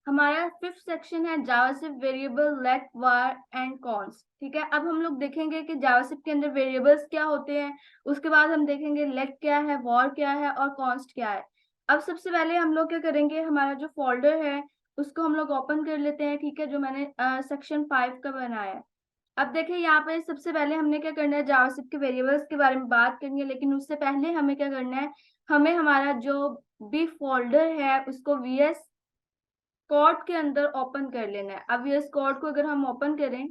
हमारा fifth section है JavaScript variable let var and const. ठीक है, अब हम लोग देखेंगे कि जावास्क्रिप्ट के अंदर वेरिएबल्स क्या होते हैं, उसके बाद हम देखेंगे लेट क्या है, var क्या है और कॉन्स्ट क्या है। अब सबसे पहले हम लोग क्या करेंगे, हमारा जो फोल्डर है उसको हम लोग ओपन कर लेते हैं। ठीक है, जो मैंने सेक्शन 5 का बनाया है। अब देखिए यहाँ पे सबसे पहले हमने क्या करना है, जावास्क्रिप्ट के वेरिएबल्स के बारे में बात करनी है, लेकिन उससे पहले हमें क्या करना है, हमें हमारा जो भी फोल्डर है उसको VS कोड के अंदर ओपन कर लेना है। अब VS कोड को अगर हम ओपन करें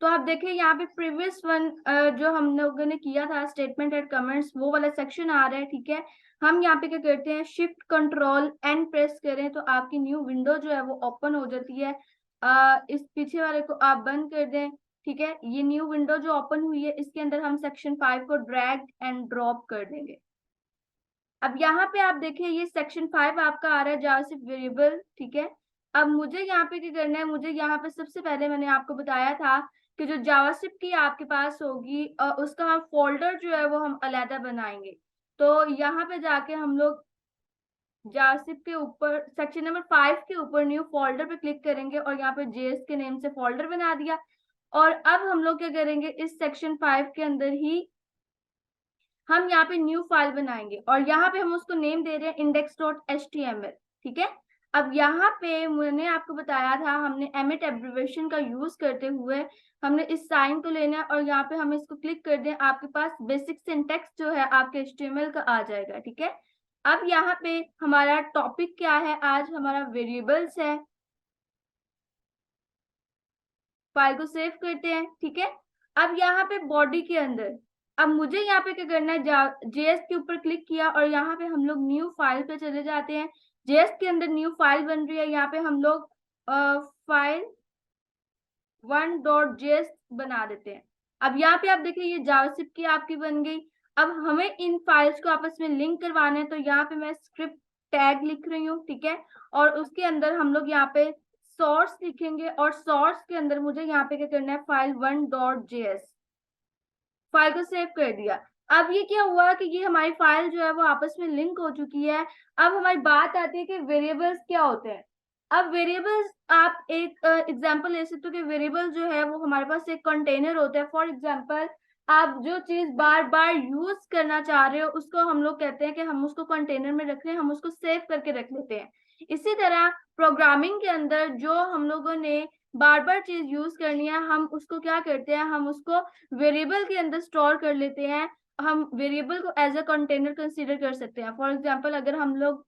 तो आप देखिए यहाँ पे प्रीवियस वन जो हम लोगों ने किया था स्टेटमेंट एंड कमेंट्स, वो वाला सेक्शन आ रहा है। ठीक है, हम यहाँ पे क्या करते हैं, शिफ्ट कंट्रोल एन प्रेस करें तो आपकी न्यू विंडो जो है वो ओपन हो जाती है। इस पीछे वाले को आप बंद कर दें। ठीक है, ये न्यू विंडो जो ओपन हुई है इसके अंदर हम सेक्शन 5 को ड्रैग एंड ड्रॉप कर देंगे। अब यहाँ पे आप देखिए ये सेक्शन 5 आपका आ रहा है जावास्क्रिप्ट वेरिएबल। ठीक है, अब मुझे यहाँ पे क्या करना है, मुझे यहाँ पे सबसे पहले मैंने आपको बताया था कि जो जावास्क्रिप्ट की आपके पास होगी उसका हम फोल्डर जो है वो हम अलहदा बनाएंगे। तो यहाँ पे जाके हम लोग जावास्क्रिप्ट के ऊपर सेक्शन नंबर 5 के ऊपर न्यू फोल्डर पे क्लिक करेंगे और यहाँ पे जेएस के नेम से फोल्डर बना दिया। और अब हम लोग क्या करेंगे, इस सेक्शन 5 के अंदर ही हम यहाँ पे न्यू फाइल बनाएंगे और यहाँ पे हम उसको नेम दे रहे हैं index.html। ठीक है, अब यहाँ पे मैंने आपको बताया था हमने एमिट एब्रिविएशन का यूज करते हुए हमने इस साइन को लेना है और यहाँ पे हम इसको क्लिक कर दें, आपके पास बेसिक सिंटेक्स जो है आपके HTML का आ जाएगा। ठीक है, अब यहाँ पे हमारा टॉपिक क्या है, आज हमारा वेरिएबल्स है। फाइल को सेव करते हैं। ठीक है, अब यहाँ पे बॉडी के अंदर अब मुझे यहाँ पे क्या करना है, जेएस के ऊपर क्लिक किया और यहाँ पे हम लोग न्यू फाइल पे चले जाते हैं। जेएस के अंदर न्यू फाइल बन रही है, यहाँ पे हम लोग फाइल 1.js बना देते हैं। अब यहाँ पे आप देखिए ये जावास्क्रिप्ट की आपकी बन गई। अब हमें इन फाइल्स को आपस में लिंक करवाना है, तो यहाँ पे मैं स्क्रिप्ट टैग लिख रही हूँ। ठीक है, और उसके अंदर हम लोग यहाँ पे सोर्स लिखेंगे और सोर्स के अंदर मुझे यहाँ पे क्या करना है, फाइल 1.js, फाइल को सेव कर दिया। अब ये क्या हुआ कि ये हमारी फाइल जो है वो आपस में लिंक हो चुकी है। अब हमारी बात आती है कि वेरिएबल्स क्या होते हैं। अब वेरिएबल्स आप एक एग्जांपल ले सकते हो कि वेरिएबल जो है वो हमारे पास एक कंटेनर होता है। फॉर एग्जांपल आप जो चीज बार बार यूज करना चाह रहे हो उसको हम लोग कहते हैं कि हम उसको कंटेनर में रख रहे हैं, हम उसको सेव करके रख लेते हैं। इसी तरह प्रोग्रामिंग के अंदर जो हम लोगों ने बार बार चीज यूज करनी है हम उसको क्या करते हैं, हम उसको वेरिएबल के अंदर स्टोर कर लेते हैं। हम वेरिएबल को एज अ कंटेनर कंसीडर कर सकते हैं। फॉर एग्जांपल अगर हम लोग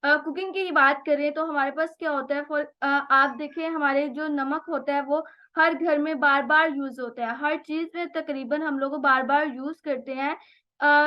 कुकिंग की बात करें तो हमारे पास क्या होता है, फॉर आप देखें हमारे जो नमक होता है वो हर घर में बार बार यूज होता है, हर चीज में तकरीबन हम लोग बार बार यूज करते हैं।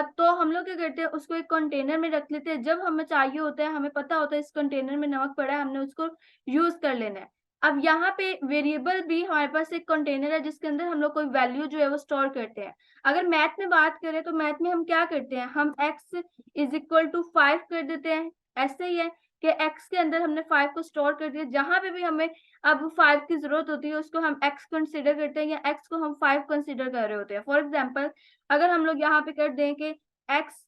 तो हम लोग क्या करते हैं, उसको एक कंटेनर में रख लेते हैं। जब हमें चाहिए होता है, हमें पता होता है इस कंटेनर में नमक पड़ा है, हमने उसको यूज कर लेना है। अब यहाँ पे वेरिएबल भी हमारे पास एक कंटेनर है जिसके अंदर हम लोग कोई वैल्यू जो है वो स्टोर करते हैं। अगर मैथ में बात करें तो मैथ में हम क्या करते हैं, हम x इज इक्वल टू 5 कर देते हैं। ऐसे ही है कि x के अंदर हमने 5 को स्टोर कर दिया, जहां पे भी हमें अब 5 की जरूरत होती है उसको हम x कंसिडर करते हैं या x को हम 5 कंसिडर कर रहे होते हैं। फॉर एग्जांपल अगर हम लोग यहाँ पे कर दें कि x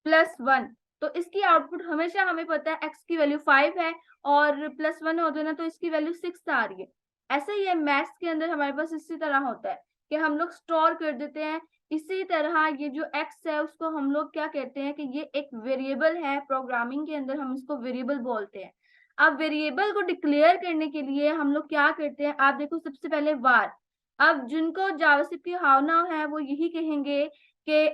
+1, तो इसकी आउटपुट हमेशा हमें पता है x की वैल्यू 5 है और +1 हो देना तो इसकी वैल्यू 6 आ रही है। ऐसे ही है मैथ्स के अंदर हमारे पास इसी तरह होता है कि हम लोग स्टोर कर देते हैं। इसी तरह ये जो x है उसको हम लोग क्या कहते हैं कि ये एक वेरिएबल है, प्रोग्रामिंग के अंदर हम इसको वेरिएबल बोलते हैं। अब वेरिएबल को डिक्लेयर करने के लिए हम लोग क्या करते हैं, आप देखो सबसे पहले var। अब जिनको जावास्क्रिप्ट की भावना है वो यही कहेंगे कि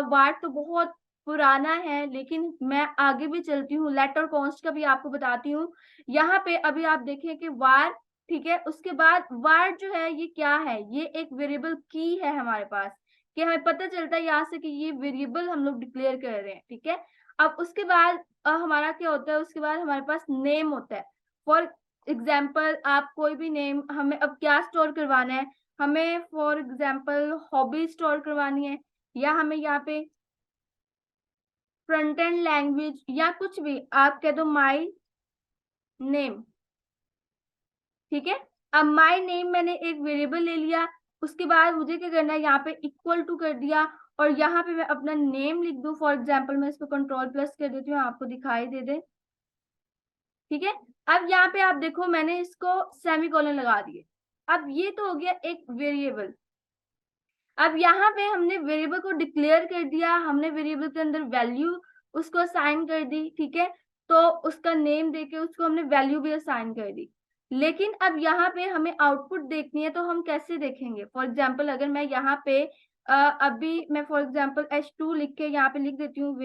var तो बहुत पुराना है, लेकिन मैं आगे भी चलती हूँ, लेट और कॉन्स्ट का भी आपको बताती हूँ। यहाँ पे अभी आप देखें कि var, ठीक है, उसके बाद var जो है ये क्या है, ये एक वेरिएबल की है हमारे पास, कि हमें पता चलता है यहाँ से कि ये वेरिएबल हम लोग डिक्लेयर कर रहे हैं। ठीक है, अब उसके बाद हमारा क्या होता है, उसके बाद हमारे पास नेम होता है। फॉर एग्जाम्पल आप कोई भी नेम, हमें अब क्या स्टोर करवाना है, हमें फॉर एग्जाम्पल हॉबी स्टोर करवानी है, या हमें यहाँ पे फ्रंट एंड लैंग्वेज या कुछ भी आप कह दो माई नेम। ठीक है, अब माई नेम मैंने एक वेरिएबल ले लिया, उसके बाद मुझे क्या करना है, यहाँ पे इक्वल टू कर दिया और यहाँ पे मैं अपना नेम लिख दूं। फॉर एग्जाम्पल मैं इसको कंट्रोल प्लस कर देती हूँ, आपको दिखाई दे दे। ठीक है, अब यहाँ पे आप देखो मैंने इसको सेमीकोलन लगा दिए। अब ये तो हो गया एक वेरिएबल। अब यहाँ पे हमने वेरिएबल को डिक्लेयर कर दिया, हमने वेरिएबल के अंदर वैल्यू उसको असाइन कर दी। ठीक है, तो उसका नेम देके उसको हमने वैल्यू भी असाइन कर दी। लेकिन अब यहाँ पे हमें आउटपुट देखनी है, तो हम कैसे देखेंगे? फॉर एग्जाम्पल अगर मैं यहाँ पे अभी मैं फॉर एग्जाम्पल h2 लिख के यहाँ पे लिख देती हूँ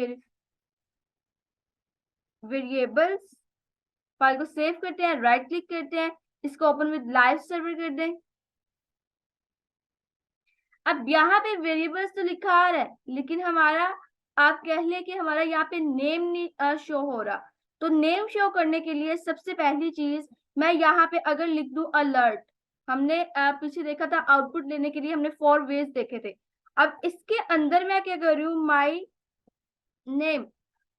वेरिएबल्स। फाइल को सेव करते हैं, राइट क्लिक करते हैं, इसको ओपन विद लाइव सर्वर कर दें। अब यहाँ पे वेरिएबल्स तो लिखा आ रहा है, लेकिन हमारा आप कह ले कि हमारा यहाँ पे नेम नहीं शो हो रहा। तो नेम शो करने के लिए सबसे पहली चीज मैं यहाँ पे अगर लिख दूं अलर्ट, हमने पीछे देखा था आउटपुट लेने के लिए हमने 4 वेज देखे थे। अब इसके अंदर मैं क्या कर रही हूँ, माई नेम।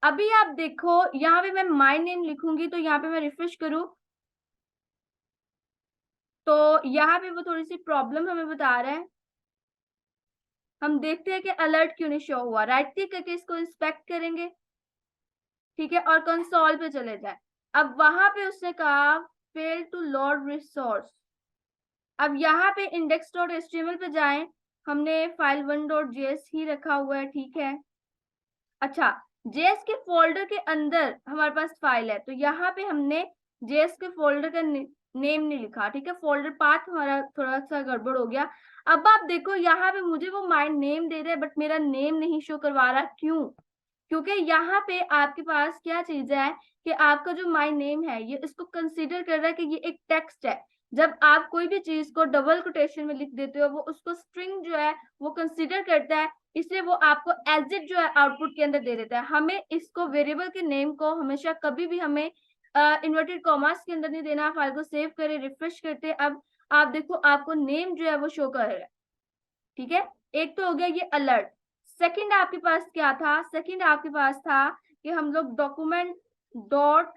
अभी आप देखो यहाँ पे मैं माई नेम लिखूंगी, तो यहाँ पे मैं रिफ्रेश करूं तो यहाँ पे वो थोड़ी सी प्रॉब्लम हमें बता रहा है। हम देखते हैं कि अलर्ट क्यों नहीं शो हुआ। राइट क्लिक करके इसको इंस्पेक्ट करेंगे। ठीक है, और कंसोल पे चले जाए। अब वहां पे उसने कहा फेल टू लोड रिसोर्स। अब यहाँ पे index.html पे जाएं, हमने फाइल 1.js ही रखा हुआ है। ठीक है, अच्छा जेएस के फोल्डर के अंदर हमारे पास फाइल है, तो यहाँ पे हमने जेएस के फोल्डर का नेम नहीं लिखा। ठीक है, फोल्डर पाथ हमारा थोड़ा सा गड़बड़ हो गया। अब आप देखो यहाँ पे मुझे वो माय नेम दे रहा है, बट मेरा नेम नहीं शो करवा रहा। क्यों? क्योंकि यहाँ पे आपके पास क्या चीज है कि आपका जो माय नेम है ये इसको कंसीडर कर रहा है कि ये एक टेक्स्ट है। जब आप कोई भी चीज को डबल कोटेशन में लिख देते हो, वो उसको स्ट्रिंग जो है वो कंसीडर करता है, इसलिए वो आपको एज इट जो है आउटपुट के अंदर दे देता है। हमें इसको वेरिएबल के नेम को हमेशा कभी भी हमें इन्वर्टेड कॉमास के अंदर नहीं देना। फाइल को सेव करें, रिफ्रेश करते, अब आप देखो आपको नेम जो है वो शो कर रहा है। ठीक है, एक तो हो गया ये अलर्ट। सेकंड आपके पास क्या था? सेकंड आपके पास था कि हम लोग डॉक्यूमेंट डॉट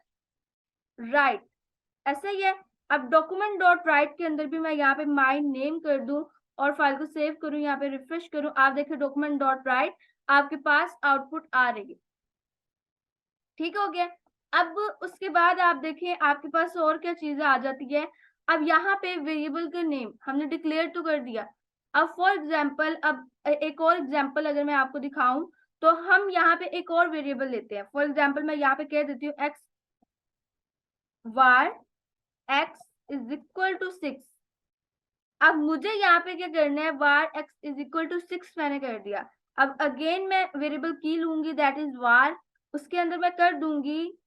राइट, ऐसा ही है। अब डॉक्यूमेंट डॉट राइट के अंदर भी मैं यहाँ पे माई नेम कर दूं और फाइल को सेव करूं, यहाँ पे रिफ्रेश करूं, आप देखिए डॉक्यूमेंट डॉट राइट आपके पास आउटपुट आ रही है। ठीक हो गया। अब उसके बाद आप देखें आपके पास और क्या चीजें आ जाती है। अब यहाँ पे वेरिएबल का नेम हमने डिक्लेयर तो कर दिया। अब फॉर एग्जाम्पल, अब एक और एग्जाम्पल अगर मैं आपको दिखाऊं, तो हम यहाँ पे एक और वेरिएबल लेते हैं। फॉर एग्जाम्पल मैं यहाँ पे कह देती हूँ x var x is equal to 6। अब मुझे यहाँ पे क्या करना है, var x is equal to 6 मैंने कर दिया। अब अगेन मैं वेरिएबल की लूंगी दैट इज वार, उसके अंदर मैं कर दूंगी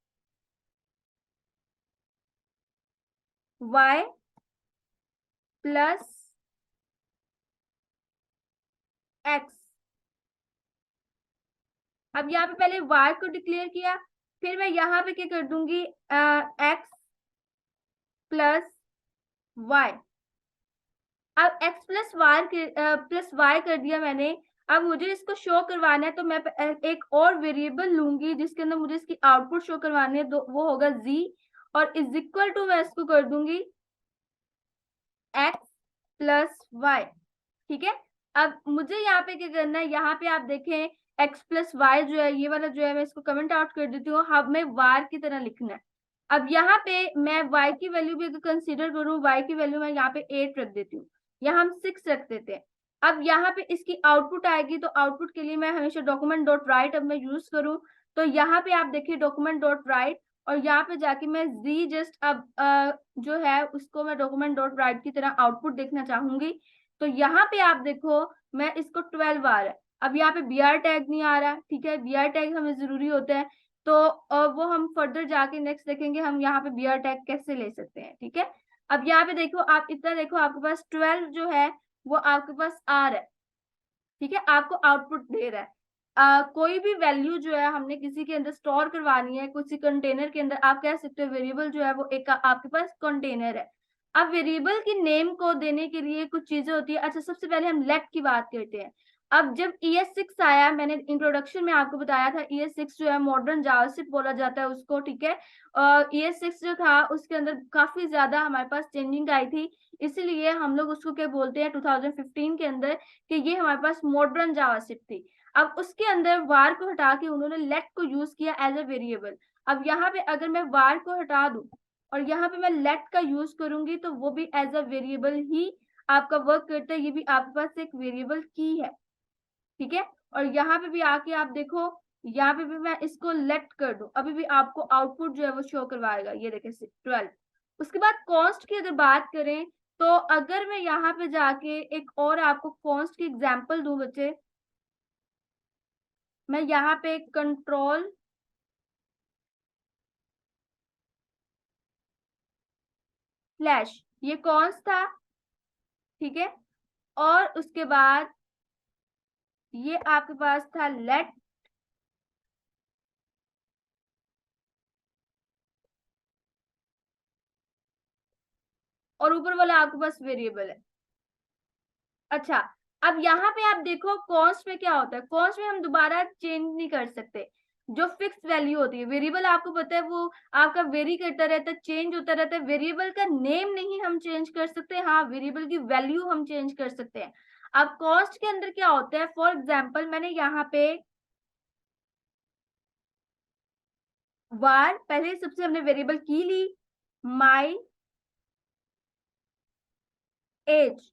y प्लस x। अब यहाँ पे पहले y को डिक्लेयर किया, फिर मैं यहाँ पे क्या कर दूंगी x प्लस y। अब x प्लस y कर दिया मैंने। अब मुझे इसको शो करवाना है, तो मैं एक और वेरिएबल लूंगी जिसके अंदर मुझे इसकी आउटपुट शो करवानी है, तो वो होगा z, और इज इक्वल टू मैं इसको कर दूंगी x प्लस y। ठीक है, अब मुझे यहाँ पे क्या करना है, यहाँ पे आप देखें x प्लस वाई जो है, ये वाला जो है मैं इसको कमेंट आउट कर देती हूँ, हमें वार की तरह लिखना है। अब यहाँ पे मैं y की वैल्यू भी अगर कंसीडर करूँ, y की वैल्यू मैं यहाँ पे 8 रख देती हूँ, यहाँ हम 6 रख देते हैं। अब यहाँ पे इसकी आउटपुट आएगी, तो आउटपुट के लिए मैं हमेशा डॉक्यूमेंट डॉट राइट अब मैं यूज करूँ, तो यहाँ पे आप देखिए डॉक्यूमेंट डॉट राइट, और यहाँ पे जाके मैं z जस्ट अब जो है उसको मैं डॉक्यूमेंट डॉट राइट की तरह आउटपुट देखना चाहूंगी। तो यहाँ पे आप देखो मैं इसको 12 आ रहा है। अब यहाँ पे br टैग नहीं आ रहा। ठीक है, br टैग हमें जरूरी होता है, तो वो हम फर्दर जाके नेक्स्ट देखेंगे हम यहाँ पे br टैग कैसे ले सकते हैं। ठीक है, अब यहाँ पे देखो आप इतना देखो आपके पास 12 जो है वो आपके पास आ रहा है। ठीक है, आपको आउटपुट दे रहा है। कोई भी वैल्यू जो है हमने किसी के अंदर स्टोर करवानी है, किसी कंटेनर के अंदर, आप कह सकते हो वेरिएबल जो है वो एक आपके पास कंटेनर है। अब वेरिएबल की नेम को देने के लिए कुछ चीजें होती है। अच्छा, सबसे पहले हम लेट की बात करते हैं। अब जब ES6 आया, मैंने इंट्रोडक्शन में आपको बताया था, ES6 जो है मॉडर्न जावास्क्रिप्ट बोला जाता है उसको, ठीक है। ES6 जो था उसके अंदर काफी ज्यादा हमारे पास चेंजिंग आई थी, इसीलिए हम लोग उसको क्या बोलते हैं 2015 के अंदर कि ये हमारे पास मॉडर्न जावास्क्रिप्ट थी। अब उसके अंदर वार को हटा के उन्होंने लेट को यूज किया एज अ वेरिएबल। अब यहाँ पे अगर मैं वार को हटा दूं और यहाँ पे मैं लेट का यूज करूंगी तो वो भी एज अ वेरिएबल ही आपका वर्क करता है, ये भी आपके पास एक वेरिएबल की है, ठीक है। और यहाँ पे भी आके आप देखो, यहाँ पे भी मैं इसको लेट कर दूं, अभी भी आपको आउटपुट जो है वो शो करवाएगा, ये देखे 12। उसके बाद कॉस्ट की अगर बात करें तो अगर मैं यहाँ पे जाके एक और आपको कॉस्ट की एग्जांपल दूं बच्चे, मैं यहाँ पे कंट्रोल स्लैश, ये कॉस्ट था, ठीक है। और उसके बाद ये आपके पास था लेट, और ऊपर वाला आपके पास वेरिएबल है। अच्छा, अब यहाँ पे आप देखो कॉस्ट में क्या होता है, कॉस्ट में हम दोबारा चेंज नहीं कर सकते। जो फिक्स वैल्यू होती है, वेरिएबल आपको पता है वो आपका वेरी करता रहता है, चेंज होता रहता है। वेरिएबल का नेम नहीं हम चेंज कर सकते, हाँ वेरिएबल की वैल्यू हम चेंज कर सकते हैं। अब कॉस्ट के अंदर क्या होता है, फॉर एग्जाम्पल मैंने यहाँ पे वार, पहले सबसे हमने वेरिएबल की ली, my age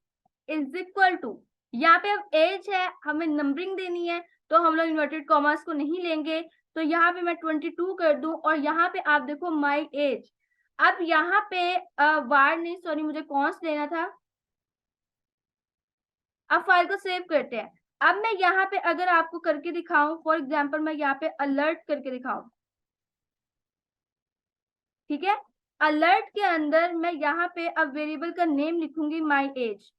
is equal to, यहाँ पे अब एज है, हमें नंबरिंग देनी है तो हम लोग इन्वर्टेड कॉमर्स को नहीं लेंगे, तो यहाँ पे मैं 22 कर दूं और यहाँ पे आप देखो माई एज। अब यहाँ पे वार नहीं, सॉरी मुझे कॉन्स्ट लेना था। अब फाइल को सेव करते हैं। अब मैं यहाँ पे अगर आपको करके दिखाऊं, फॉर एग्जाम्पल मैं यहाँ पे अलर्ट करके दिखाऊं, ठीक है। अलर्ट के अंदर मैं यहाँ पे अब वेरिएबल का नेम लिखूंगी माई एज।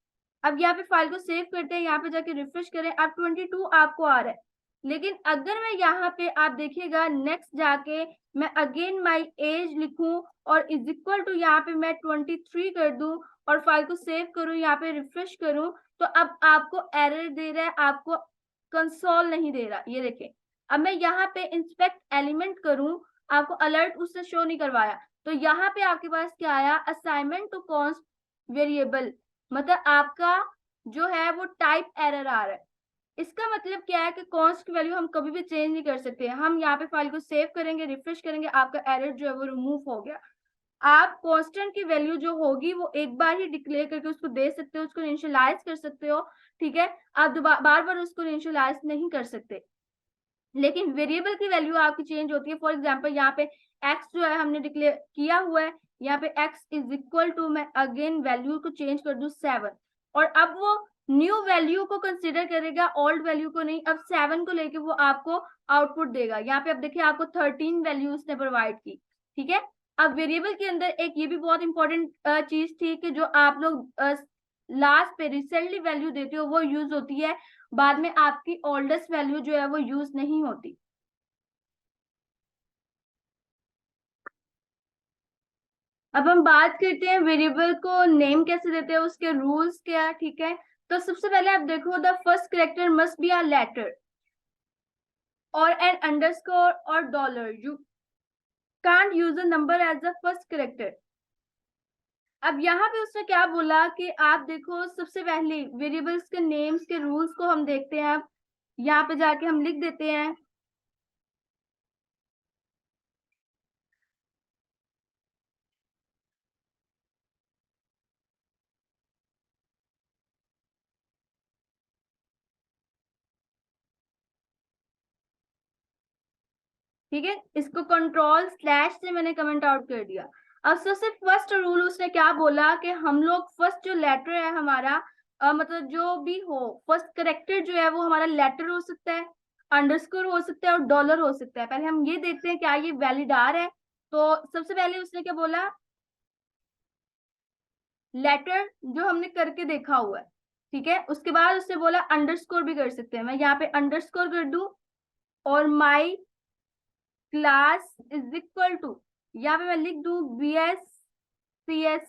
अब यहाँ पे फाइल को सेव करते हैं, यहाँ पे जाके रिफ्रेश करें, अब 22 आपको आ रहा है। लेकिन अगर मैं यहाँ पे आप देखिएगा नेक्स्ट जाके मैं अगेन माई एज लिखूं और इज इक्वल टू यहाँ पे मैं 23 कर दूं और फाइल को सेव करूं, यहाँ पे रिफ्रेश करूं, तो अब आपको एरर दे रहा है, आपको कंसोल नहीं दे रहा, ये देखें। अब मैं यहाँ पे इंस्पेक्ट एलिमेंट करूं, आपको अलर्ट उससे शो नहीं करवाया, तो यहाँ पे आपके पास क्या आया, असाइनमेंट टू कॉन्स्ट वेरिएबल, मतलब आपका जो है वो टाइप एरर आ रहा है। इसका मतलब क्या है कि कॉन्स्ट की वैल्यू हम कभी भी चेंज नहीं कर सकते। हम यहाँ पे फाइल को सेव करेंगे, रिफ्रेश करेंगे, आपका एरर जो है वो रिमूव हो गया। आप कांस्टेंट की वैल्यू जो होगी वो एक बार ही डिक्लेयर करके उसको दे सकते हो, उसको इनिशियलाइज कर सकते हो, ठीक है। आप बार बार उसको इनिशियलाइज नहीं कर सकते, लेकिन वेरिएबल की वैल्यू आपकी चेंज होती है। फॉर एग्जांपल यहाँ पे x जो है हमने डिक्लेयर किया हुआ है, यहाँ पे x इज इक्वल टू, मैं अगेन वैल्यू को चेंज कर दूं 7, और अब वो न्यू वैल्यू को कंसीडर करेगा, ओल्ड वैल्यू को नहीं। अब 7 को लेके वो आपको आउटपुट देगा। यहाँ पे अब देखिए आपको 13 वैल्यू उसने प्रोवाइड की, ठीक है। अब वेरिएबल के अंदर एक ये भी बहुत इंपॉर्टेंट चीज थी कि जो आप लोग लास्ट पे रिसेंटली वैल्यू देते हो वो यूज होती है, बाद में आपकी ओल्डेस्ट वैल्यू जो है वो यूज नहीं होती। अब हम बात करते हैं वेरिएबल को नेम कैसे देते हैं, उसके रूल्स क्या है, ठीक है। तो सबसे पहले आप देखो, the first character must be a letter और एन अंडरस्कोर और dollar, you can't use a number as the first character. अब यहाँ पे उसने क्या बोला कि आप देखो, सबसे पहले वेरिएबल्स के नेम्स के रूल्स को हम देखते हैं। अब यहाँ पे जाके हम लिख देते हैं, ठीक है। इसको कंट्रोल स्लैश से मैंने कमेंट आउट कर दिया। अब सबसे फर्स्ट रूल उसने क्या बोला कि हम लोग फर्स्ट जो लेटर है हमारा, मतलब जो भी हो, फर्स्ट करेक्टर जो है वो हमारा लेटर हो सकता है, अंडरस्कोर हो सकता है और डॉलर हो सकता है। पहले हम ये देखते हैं क्या ये वैलिड आ रहा है। तो सबसे पहले उसने क्या बोला, लेटर जो हमने करके देखा हुआ है, ठीक है। उसके बाद उसने बोला अंडरस्कोर भी कर सकते हैं, मैं यहाँ पे अंडरस्कोर कर दूं और my class is equal to, यहाँ पे मैं लिख दूं BSCS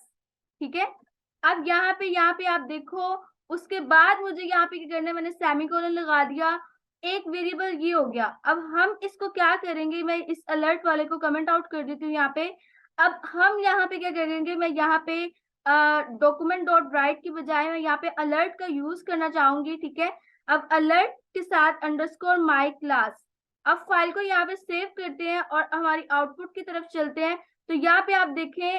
ठीक है। अब यहाँ पे आप देखो, उसके बाद मुझे यहाँ पे क्या करना है, मैंने सेमीकोलन लगा दिया, एक वेरिएबल ये हो गया। अब हम इसको क्या करेंगे, मैं इस अलर्ट वाले को कमेंट आउट कर देती हूँ यहाँ पे। अब हम यहाँ पे क्या करेंगे, मैं यहाँ पे डॉक्यूमेंट डॉट राइट की बजाय मैं यहाँ पे अलर्ट का यूज करना चाहूंगी, ठीक है। अब अलर्ट के साथ अंडरस्कोर माई क्लास। अब फाइल को यहाँ पे सेव करते हैं और हमारी आउटपुट की तरफ चलते हैं। तो यहाँ पे आप देखें,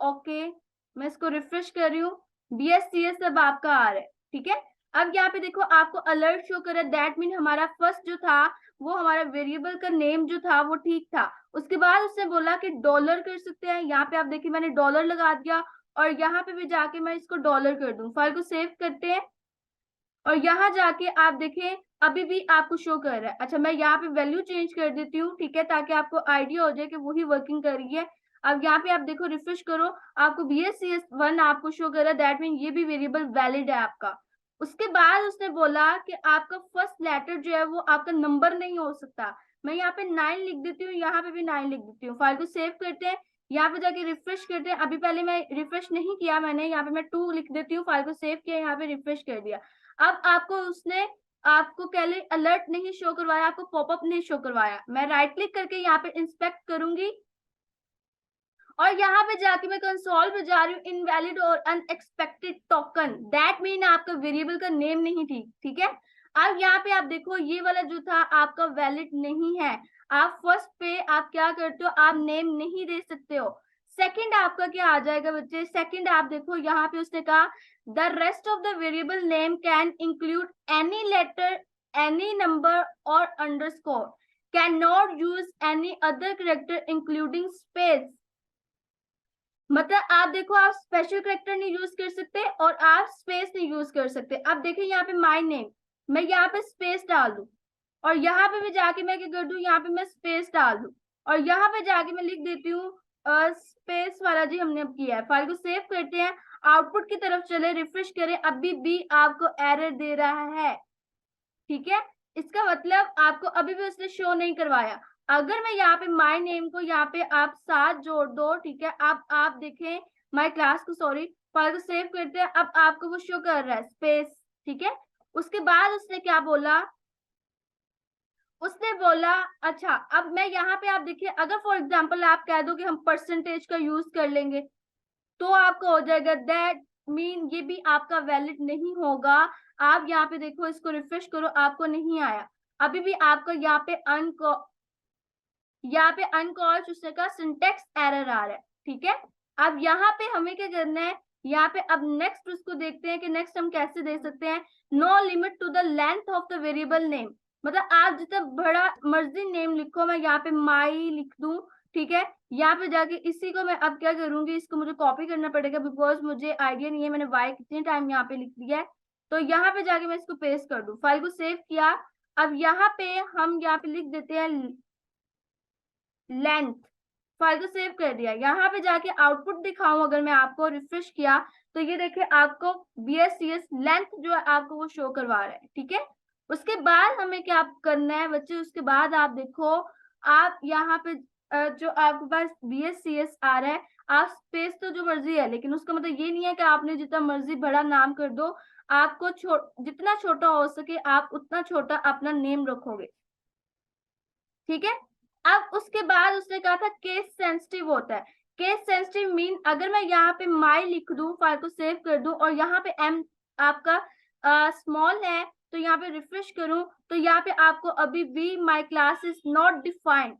ओके, मैं इसको रिफ्रेश कर रही हूँ, BSCS अब आपका आ रहा है, ठीक है। अब यहाँ पे देखो आपको अलर्ट शो कर रहा है, दैट मीन हमारा फर्स्ट जो था वो हमारा वेरिएबल का नेम जो था वो ठीक था। उसके बाद उसने बोला कि डॉलर कर सकते हैं, यहाँ पे आप देखिए मैंने डॉलर लगा दिया, और यहाँ पे भी जाके मैं इसको डॉलर कर दूं। फाइल को सेव करते हैं और यहाँ जाके आप देखें अभी भी आपको शो कर रहा है। अच्छा, मैं यहाँ पे वैल्यू चेंज कर देती हूँ, ठीक है, ताकि आपको आइडिया हो जाए कि वही वर्किंग कर रही है। अब यहाँ पे आप देखो, रिफ्रेश करो, आपको BSCS1 आपको शो कर रहा है, दैट मीन ये भी वेरिएबल वैलिड है आपका। उसके बाद उसने बोला कि आपका फर्स्ट लेटर जो है वो आपका नंबर नहीं हो सकता। मैं यहाँ पे 9 लिख देती हूँ, यहाँ पे भी 9 लिख देती हूँ। फाइल को सेव करते हैं, यहाँ पे जाके रिफ्रेश करते हैं। अभी पहले मैं रिफ्रेश नहीं किया मैंने, यहाँ पे मैं 2 लिख देती हूँ। फाइल को सेव किया, यहाँ पे रिफ्रेश कर दिया। अब आपको उसने आपको पहले अलर्ट नहीं शो करवाया, आपको पॉपअप नहीं शो करवाया। मैं राइट क्लिक करके यहाँ पे इंस्पेक्ट करूंगी और यहाँ पे जाके मैं कंसोल पे जा रही हूँ, इनवैलिड और अनएक्सपेक्टेड टोकन, दैट मीन आपका वेरिएबल का नेम नहीं थी, ठीक है। अब यहाँ पे आप देखो ये वाला जो था आपका वैलिड नहीं है। आप फर्स्ट पे आप क्या करते हो, आप नेम नहीं दे सकते हो। सेकंड आपका क्या आ जाएगा बच्चे, सेकंड आप देखो यहाँ पे उसने कहा the rest of the variable name can include any letter, any number और underscore, can not use any other character including space. मतलब आप देखो, आप स्पेशल करेक्टर नहीं यूज कर सकते और आप स्पेस नहीं यूज कर सकते। अब देखिए यहाँ पे माय नेम, मैं यहाँ पे स्पेस डाल दूं और यहाँ पे भी जाके मैं क्या कर दूं, यहाँ पे मैं स्पेस डाल दूं और यहाँ पे जाके मैं लिख देती हूँ स्पेस वाला जी हमने अब किया है। फाइल को सेव करते हैं, आउटपुट की तरफ चले, रिफ्रेश करें, अभी भी आपको एरर दे रहा है, ठीक है। इसका मतलब आपको अभी भी उसने शो नहीं करवाया। अगर मैं यहाँ पे माय नेम को यहाँ पे आप साथ जोड़ दो, ठीक है, आप देखें माय क्लास को, सॉरी, फाइल को सेव करते हैं, अब आपको वो शो कर रहा है स्पेस, ठीक है। उसके बाद उसने क्या बोला, उसने बोला, अच्छा अब मैं यहाँ पे आप देखिए, अगर फॉर एग्जाम्पल आप कह दो कि हम परसेंटेज का यूज कर लेंगे तो आपको हो जाएगा, दैट मीन ये भी आपका वैलिड नहीं होगा। आप यहाँ पे देखो, इसको रिफ्रेश करो, आपको नहीं आया, अभी भी आपका यहाँ पे अनकॉल्ड उसने का सिंटेक्स एरर आ रहा है, ठीक है। अब यहाँ पे हमें क्या करना है, यहाँ पे अब नेक्स्ट उसको देखते हैं कि नेक्स्ट हम कैसे दे सकते हैं। No limit to the length of the variable name, मतलब आप जितना बड़ा मर्जी नेम लिखो, मैं यहाँ पे माई लिख दूं, ठीक है। यहाँ पे जाके इसी को मैं अब क्या करूंगी, इसको मुझे कॉपी करना पड़ेगा बिकॉज मुझे आइडिया नहीं है मैंने वाई कितने टाइम यहाँ पे लिख दिया है। तो यहाँ पे जाके मैं इसको पेस्ट कर दूं, फाइल को सेव किया। अब यहाँ पे हम यहाँ पे लिख देते हैं लेंथ, फाइल को सेव कर दिया। यहाँ पे जाके आउटपुट दिखाऊं, अगर मैं आपको रिफ्रेश किया तो ये देखिए आपको BSCS लेंथ जो है आपको वो शो करवा रहा है, ठीक है। उसके बाद हमें क्या करना है बच्चे, उसके बाद आप देखो, आप यहाँ पे जो आपके पास BSCS आ रहा है, आप स्पेस तो जो मर्जी है, लेकिन उसका मतलब ये नहीं है कि आपने जितना मर्जी बड़ा नाम कर दो, आपको जितना छोटा हो सके आप उतना छोटा अपना नेम रखोगे, ठीक है। अब उसके बाद उसने कहा था केस सेंसिटिव होता है। केस सेंसिटिव मीन अगर मैं यहाँ पे माई लिख दूं, फाइल को सेव कर दूं और यहाँ पे एम आपका स्मॉल है, तो यहाँ पे रिफ्रेश करूं तो यहाँ पे आपको अभी भी माई क्लास इज नॉट डिफाइंड।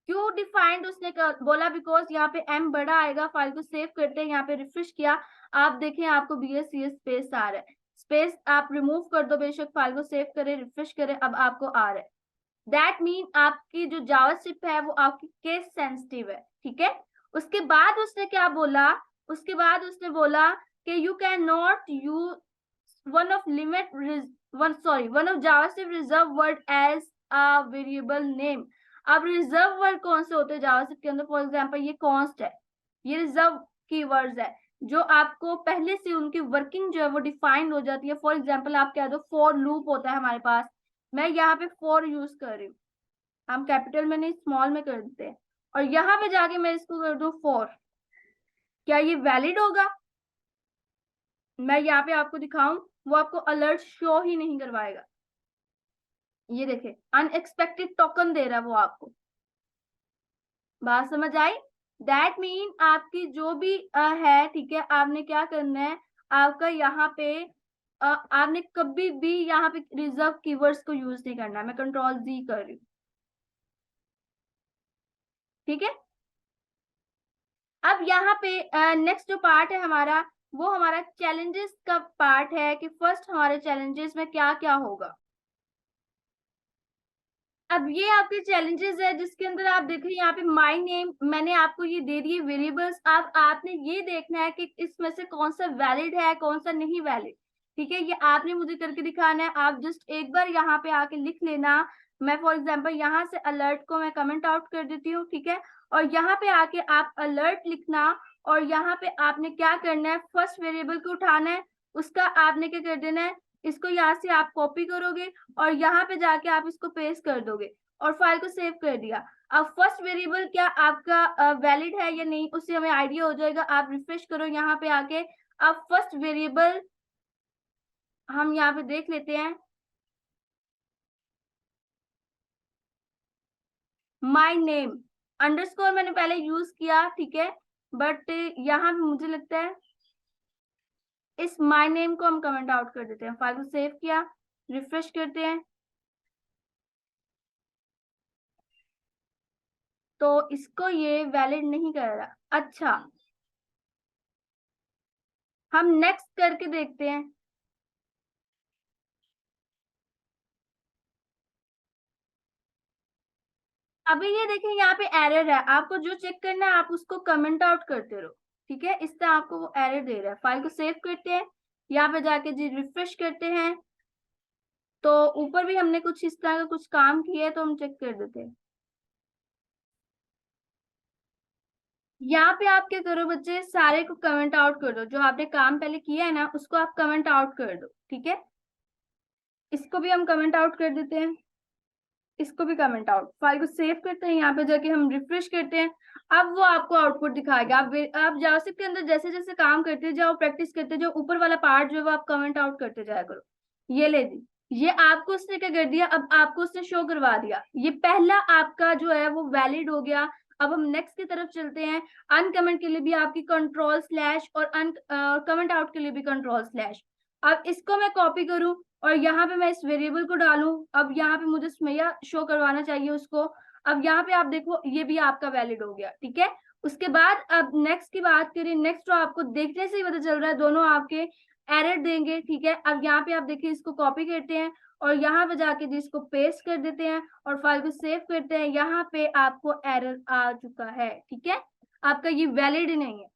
क्यों डिफाइंड उसने बोला, बिकॉज यहाँ पे एम बड़ा आएगा। फाइल को सेव करते हैं, यहाँ पे रिफ्रेश किया, आप देखें आपको BSCS स्पेस आ रहा है। स्पेस आप रिमूव कर दो बेशक, फाइल को सेव करें, रिफ्रेश करें, अब आपको आ रहा है। दैट मीन आपकी जो जावास्क्रिप्ट है वो आपकी केस सेंसिटिव है, ठीक है। उसके बाद उसने क्या बोला, उसके बाद उसने बोला कि you can not use one of limit one of JavaScript reserve word as a variable name. अब रिजर्व वर्ड कौन से होते हैं जावास्क्रिप्ट के अंदर, फॉर एग्जांपल ये कॉन्स्ट है, ये रिजर्व कीवर्ड्स है जो आपको पहले से उनकी वर्किंग जो है वो डिफाइंड हो जाती है। फॉर एग्जांपल आप कह दो फॉर लूप होता है हमारे पास, मैं यहाँ पे फॉर यूज कर रही हूँ, हम कैपिटल में नहीं स्मॉल में कर देते हैं, और यहाँ पे जाके मैं इसको कर दूं फॉर, क्या ये वैलिड होगा? मैं यहाँ पे आपको दिखाऊं, वो आपको अलर्ट शो ही नहीं करवाएगा। ये देखे, अनएक्सपेक्टेड टोकन दे रहा है वो आपको। बात समझ आई? दैट मीन आपकी जो भी है, ठीक है, आपने क्या करना है, आपका यहाँ पे आपने कभी भी यहाँ पे रिजर्व कीवर्ड्स को यूज नहीं करना है। मैं कंट्रोल जी कर रही हूँ, ठीक है। अब यहाँ पे नेक्स्ट जो पार्ट है हमारा, वो हमारा चैलेंजेस का पार्ट है कि फर्स्ट हमारे चैलेंजेस में क्या क्या होगा। अब ये आपके चैलेंजेस है जिसके अंदर आप देख रहे हैं यहाँ पे माय नेम, मैंने आपको ये दे दिए वेरिएबल्स। अब आपने ये देखना है कि इसमें से कौन सा वैलिड है कौन सा नहीं वैलिड, ठीक है। ये आपने मुझे करके दिखाना है। आप जस्ट एक बार यहाँ पे आके लिख लेना। मैं फॉर एग्जाम्पल यहाँ से अलर्ट को मैं कमेंट आउट कर देती हूँ, ठीक है। और यहाँ पे आके आप अलर्ट लिखना, और यहाँ पे आपने क्या करना है, फर्स्ट वेरिएबल को उठाना है, उसका आपने क्या कर देना है, इसको यहाँ से आप कॉपी करोगे और यहाँ पे जाके आप इसको पेस्ट कर दोगे और फाइल को सेव कर दिया। अब फर्स्ट वेरिएबल क्या आपका वैलिड है या नहीं, उससे हमें आइडिया हो जाएगा। आप रिफ्रेश करो यहाँ पे आके। अब फर्स्ट वेरिएबल हम यहाँ पे देख लेते हैं, माय नेम अंडरस्कोर मैंने पहले यूज किया, ठीक है, बट यहाँ पे मुझे लगता है इस माय नेम को हम कमेंट आउट कर देते हैं। फाइल को सेव किया, रिफ्रेश करते हैं, तो इसको ये वैलिड नहीं कर रहा। अच्छा, हम नेक्स्ट करके देखते हैं। अभी ये देखिए यहाँ पे एरर है, आपको जो चेक करना है आप उसको कमेंट आउट करते रहो, ठीक है। इस तरह आपको वो एरर दे रहा है। फाइल को सेव करते हैं, यहाँ पे जाके जी रिफ्रेश करते हैं, तो ऊपर भी हमने कुछ इस तरह का कुछ काम किया है, तो हम चेक कर देते हैं। यहाँ पे आप क्या करो बच्चे, सारे को कमेंट आउट कर दो। जो आपने काम पहले किया है ना उसको आप कमेंट आउट कर दो, ठीक है। इसको भी हम कमेंट आउट कर देते हैं, इसको भी कमेंट आउट। फाइल को सेव करते हैं, यहाँ पे जाके हम रिफ्रेश करते हैं। अब वो आपको आउटपुट दिखाएगा। आप जावास्क्रिप्ट के अंदर जैसे जैसे काम करते जाओ, प्रैक्टिस करते जाओ, ऊपर वाला पार्ट जो है वो आप कमेंट आउट करते जाया करो। ये ले दी, ये आपको उसने क्या कर दिया, अब आपको उसने शो करवा दिया। ये पहला आपका जो है वो वैलिड हो गया। अब हम नेक्स्ट की तरफ चलते हैं। अनकमेंट के लिए भी आपकी कंट्रोल स्लैश और कमेंट आउट के लिए भी कंट्रोल स्लैश। अब इसको मैं कॉपी करूं और यहाँ पे मैं इस वेरिएबल को डालूं। अब यहाँ पे मुझे स्मैया शो करवाना चाहिए उसको। अब यहाँ पे आप देखो ये भी आपका वैलिड हो गया, ठीक है। उसके बाद अब नेक्स्ट की बात करें, नेक्स्ट तो आपको देखने से ही पता चल रहा है दोनों आपके एरर देंगे, ठीक है। अब यहाँ पे आप देखिए, इसको कॉपी करते हैं और यहाँ पे जाके जिसको पेस्ट कर देते हैं और फाइल को सेव करते हैं। यहाँ पे आपको एरर आ चुका है, ठीक है, आपका ये वैलिड नहीं है।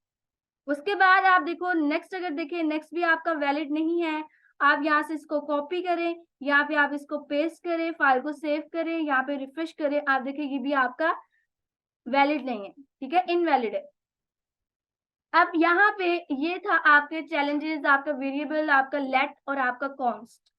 उसके बाद आप देखो नेक्स्ट, अगर देखें नेक्स्ट भी आपका वैलिड नहीं है। आप यहाँ से इसको कॉपी करें, यहाँ पे आप इसको पेस्ट करें, फाइल को सेव करें, यहाँ पे रिफ्रेश करें, आप देखिए ये भी आपका वैलिड नहीं है, ठीक है, इनवैलिड है। अब यहाँ पे ये था आपके चैलेंजेस, आपका वेरिएबल, आपका लेट और आपका कॉन्स्ट।